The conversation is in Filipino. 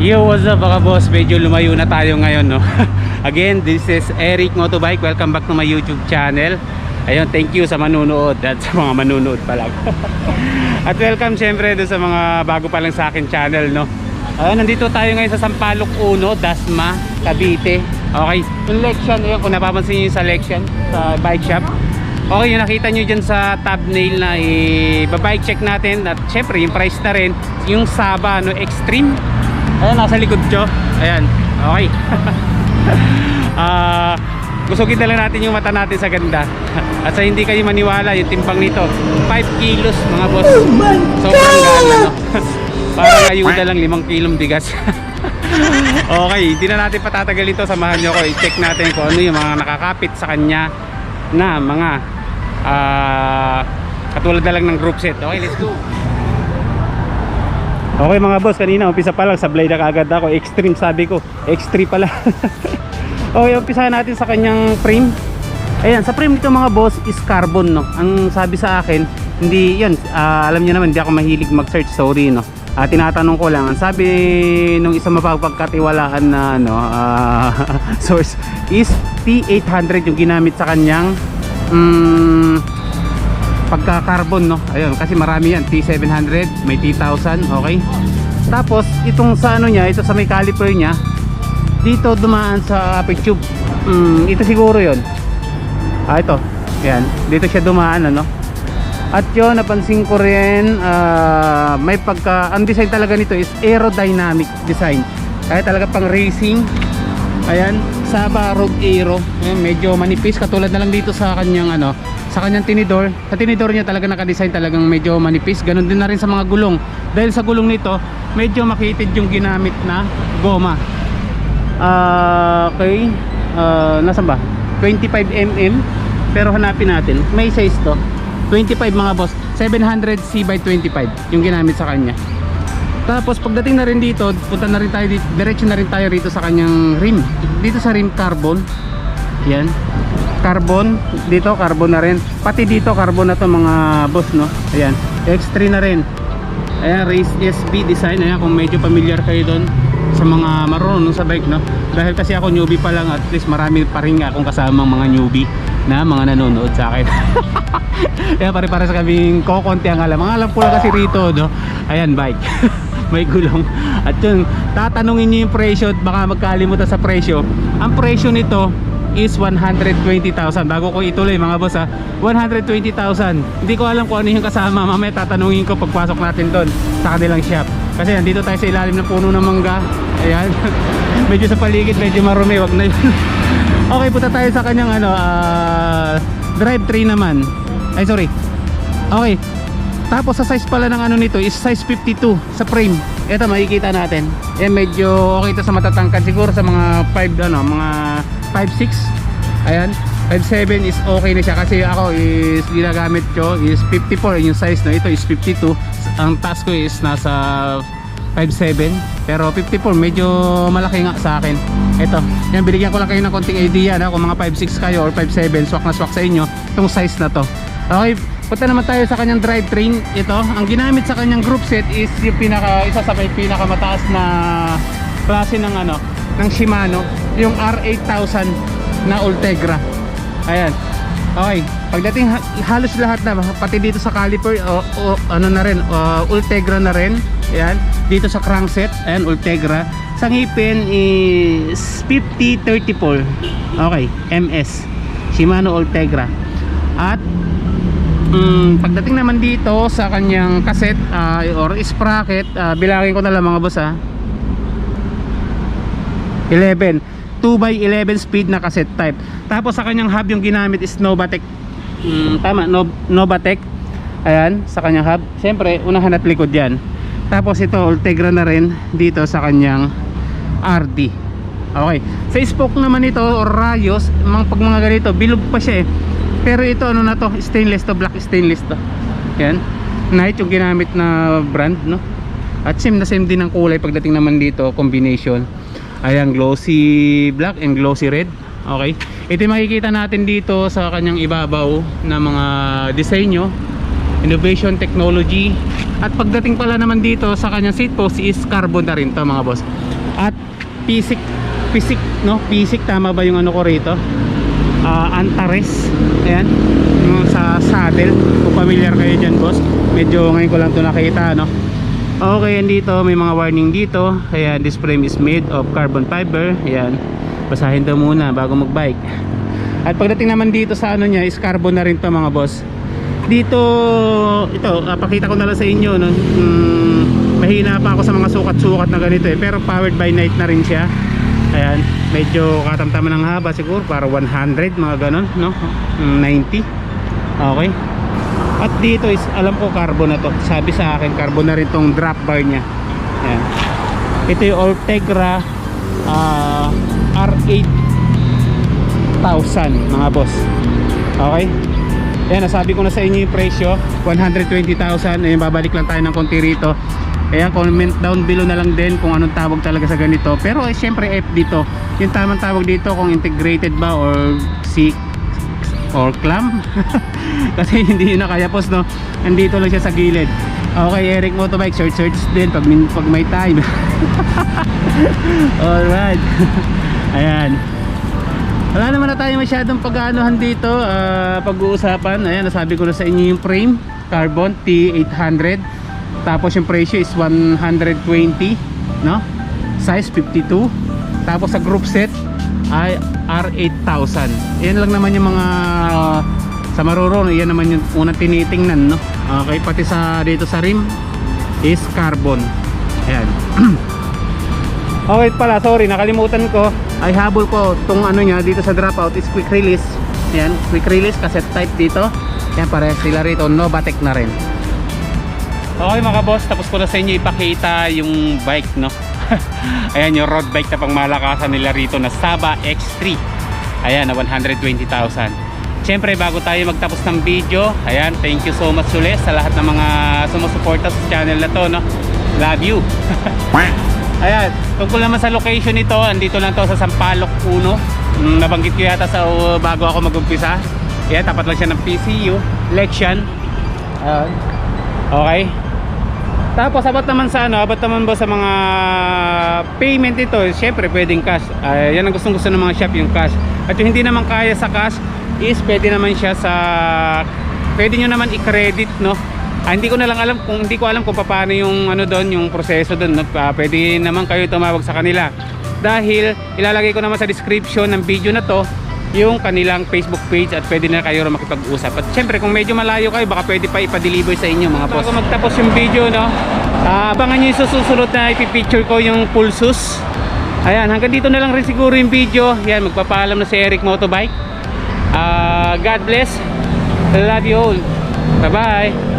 Yo, what's up mga boss? Medyo lumayo na tayo ngayon, no? Again, this is Eric Motobike. Welcome back to my YouTube channel. Ayun, thank you sa manunood at sa mga manunood pa lang. At welcome syempre doon sa mga bago pa lang sa akin channel, no? Ayun, nandito tayo ngayon sa Sampaloc 1, Dasma, Cavite. Okay, selection, ayun, kung napapansin nyo yung selection sa bike shop. Okay, yung nakita nyo dyan sa thumbnail na i-bike check natin. At syempre, yung price na rin, yung Saba, no, Extreme. Ayan, nasa likod ko. Ayan, okay. Kusugin na lang natin yung mata natin sa ganda. At sa hindi kayo maniwala, yung timbang nito 5 kilos mga boss. Sobrang gana, no? Parang ayuda lang 5 kilong bigas. Okay, hindi na natin patatagal ito. Samahan nyo ko, i-check natin kung ano yung mga nakakapit sa kanya na mga katulad na lang ng group set. Okay, let's go. Okay mga boss, kanina umpisa pa lang sablay na kaagad ako. Extreme sabi ko, X3 pala. Okay, umpisahan natin sa kanyang frame. Ayan, sa frame nito mga boss is carbon, no. Ang sabi sa akin, hindi yun, alam niyo naman, hindi ako mahilig mag-search, sorry, no. Tinatanong ko lang, ang sabi nung isang mapagpagkatiwalaan na source is T800 yung ginamit sa kanyang pagka-carbon, no. Ayun, kasi marami yan, T700, may T1000, okay. Tapos itong sa ano niya, ito sa may caliper niya, dito dumaan sa apex tube. Ito siguro 'yon. Ito. Yan, dito siya dumaan, ano. At 'yon, napansin ko rin, may pagka, ang design talaga nito is aerodynamic design. Kaya talaga pang racing. Ayan, Saba Rogue Aero. Ayan, medyo manipis, katulad na lang dito sa kanyang ano, sa kanyang tinidor. Sa tinidor niya talaga naka-design talagang medyo manipis. Ganon din na rin sa mga gulong. Dahil sa gulong nito, medyo makitid yung ginamit na goma. Okay. Nasaan ba? 25mm. Pero hanapin natin. May size to. 25 mga boss. 700C by 25 yung ginamit sa kanya. Tapos pagdating na rin dito, punta na rin tayo dito, diretso na rin tayo rito sa kanyang rim. Dito sa rim carbon. Yan. Carbon, dito carbon na rin. Pati dito carbon na to mga boss, no. Ayan, X3 na rin. Ayan, Race SB design. Ayan, kung medyo familiar kayo doon sa mga marunong sa bike, no. Dahil kasi ako newbie pa lang, at least marami pa rin akong kasamang mga newbie na mga nanonood sa akin. Kaya pare-pare sa kaming kokonti ang alam. Ang alam ko lang kasi rito, no. Ayan, bike. May gulong. At yun, tatanungin nyo yung presyo at baka magkalimutan sa presyo. Ang presyo nito is 120,000. Bago ko ituloy mga boss, 120,000. Hindi ko alam kung ano yung kasama. Mamaya tatanungin ko pagpasok natin doon sa kanilang shop. Kasi nandito tayo sa ilalim ng puno ng mangga. Ayan. Medyo sa paligid, medyo marumi. Wag na yun. Okay, punta tayo sa kanyang ano, drive train naman. Ay, sorry. Okay. Tapos sa size pala ng ano nito is size 52 sa frame. Ito makikita natin. Medyo okay ito sa matatangkad, siguro sa mga 5 ano, mga 5'6". Ayan, 5'7" is okay na siya kasi ako is ginagamit ko is 54 yung size, no. Ito is 52. Ang taas ko is nasa 5'7", pero 54 medyo malaki nga sa akin. Ito, yan, binigyan ko lang kayo ng konting idea, no? Kung mga 5'6 kayo or 5'7", swak na swak sa inyo itong size na to. Okay, punta naman tayo sa kanyang drivetrain. Ito, ang ginamit sa kanyang group set is yung isa sa may pinakamataas na klase ng ano, ng Shimano, yung R8000 na Ultegra. Ayan. Okay, pagdating halos lahat na, pati dito sa caliper, ano na rin, Ultegra na rin. Ayan, dito sa crankset, ayan, Ultegra. Sa ngipin is 5034. Okay, MS Shimano Ultegra. At pagdating naman dito sa kanyang cassette or sprocket, bilangin ko na lang mga boss, 11, 2x11 speed na cassette type. Tapos sa kanyang hub yung ginamit is Novatec. Tama, Novatec. Ayan, sa kanyang hub. Siyempre, unahan at likod yan. Tapos ito, Ultegra na rin dito sa kanyang RD. Okay. Sa spoke naman ito or rayos, pag mga ganito, bilog pa siya eh. Pero ito ano na to, stainless to, black stainless to. Yan, Knight yung ginamit na brand, no. At same na same din ang kulay pagdating naman dito, combination. Ayan, glossy black and glossy red. Okay, ito yung makikita natin dito sa kanyang ibabaw na mga disenyo, innovation, technology. At pagdating pala naman dito sa kanyang seat post is carbon na rin to mga boss. Pisik, Pisik, no? Pisik, tama ba yung ano ko rito? Antares. Ayan, yung sa saddle. Kung familiar kayo dyan, boss. Medyo ngayon ko lang to nakita, no? Okay, yan dito, may mga warning dito. Ayan, this frame is made of carbon fiber. Ayan, basahin daw muna bago magbike. At pagdating naman dito sa ano niya, is carbon na rin to mga boss. Dito, ito, pakita ko na lang sa inyo, no? Mahina pa ako sa mga sukat-sukat na ganito eh. Pero powered by night na rin siya. Ayan, medyo katamtaman ng haba siguro, para 100, mga ganon, no? 90. Okay. At dito is, alam ko carbon na to. Sabi sa akin, carbon na rin tong drop bar nya. Ayan. Ito yung Ultegra R8000 mga boss. Okay. Ayan, nasabi ko na sa inyo yung presyo, 120,000. Ayan, babalik lang tayo ng konti rito. Ayan, comment down below na lang din kung anong tawag talaga sa ganito. Pero syempre F dito, yung tamang tawag dito kung integrated ba or C or clam. Kasi hindi yun na kaya post, no? Andito lang siya sa gilid. Okay, Eric Motobike, search din pag may time. Alright. Ayan, wala naman na tayo masyadong pag-aanohan dito, pag-uusapan. Ayan, nasabi ko na sa inyo yung frame, carbon T800. Tapos yung presyo is 120, no? Size 52. Tapos sa group set ay R8000. Yan lang naman yung mga sa marurong, yan naman yung unang tinitingnan, no? Okay, pati sa dito sa rim is carbon. Ayan. Okay pala, sorry, nakalimutan ko. Ay habol ko tong ano nya dito sa dropout is quick release. Ayan, quick release cassette type dito. Ayan, parehas sila rito, Novatec na rin. Okay mga boss, tapos ko na sa inyo ipakita yung bike, no? Ayan, yung road bike na pang malakasan nila rito na Saba X3. Ayan, na 120,000. Siyempre, bago tayo magtapos ng video, ayan, thank you so much ulit sa lahat ng mga sumusuporta sa channel na to, no? Love you. Ayan, tungkol naman sa location nito, andito lang to sa Sampaloc 1. Nabanggit ko yata sa bago ako mag-umpisa. Ayan, tapat lang siya ng PCU Lexian. Okay. Tapos abot naman sa ano, abot naman ba sa mga payment ito, syempre pwedeng cash. Yan ang gustong gusto ng mga shop, yung cash. At yung hindi naman kaya sa cash is pwede naman siya sa, pwede nyo naman i-credit, no? Hindi ko na lang alam kung, hindi ko alam kung paano yung ano doon, yung proseso doon, no? Pwede naman kayo tumawag sa kanila. Dahil ilalagay ko naman sa description ng video na to yung kanilang Facebook page at pwede na kayo makipag-usap. At syempre kung medyo malayo kayo, baka pwede pa ipa-deliver sa inyo mga boss. Bago magtapos yung video, no, abangan nyo yung susunod na ipipicture ko yung Pulsus. Ayan, hanggang dito na lang rin siguro yung video. Yan, magpapaalam na si Eric Motobike. God bless. I love you all. Bye bye.